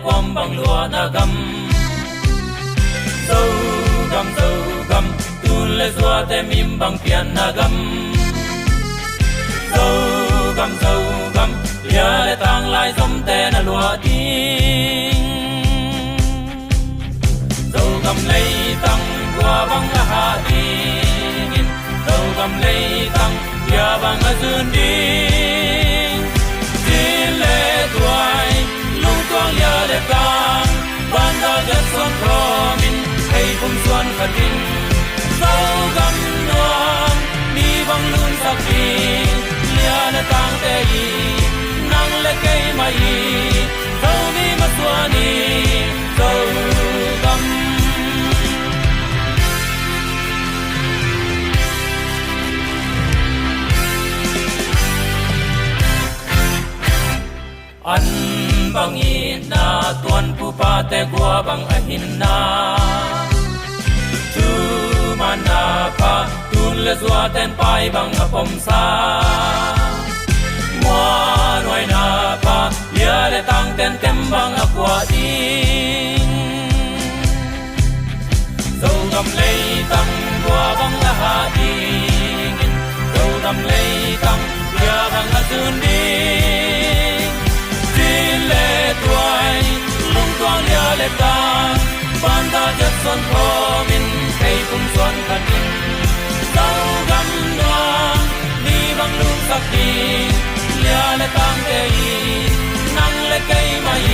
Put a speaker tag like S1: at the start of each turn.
S1: quam bằng lúa na gam dâu gam tu le zua te mim bằng pian na gam dâu gam lia le tang lai zom te na lúa ding dâu gam lei tang qua bằng la ha ding dâu gam lei tang lia bằng a zun ding din le tuai lung tuang lia le tang ban da jet son promin hey bum suan khatin dâu gam nuam mi bang lun sakhi lia le tang te yi nang le kei mai dâu mi ma suani dâu gam an bang in na tuan pu pa te gua bang a hin na tu mana pa tun le zua ten pai bang a pom sa mua noi na pa ya le tang ten tem bang a kwa ding dâu gam lei tang gua bang a ha ding dâu gam lei tang ya bang a zun ding le tuai lung tuang lia le tang ban da jet son ko min kei kum son khatin dâu gam nuam ni bang lung sakhi lia le tang te yi nang le kei mai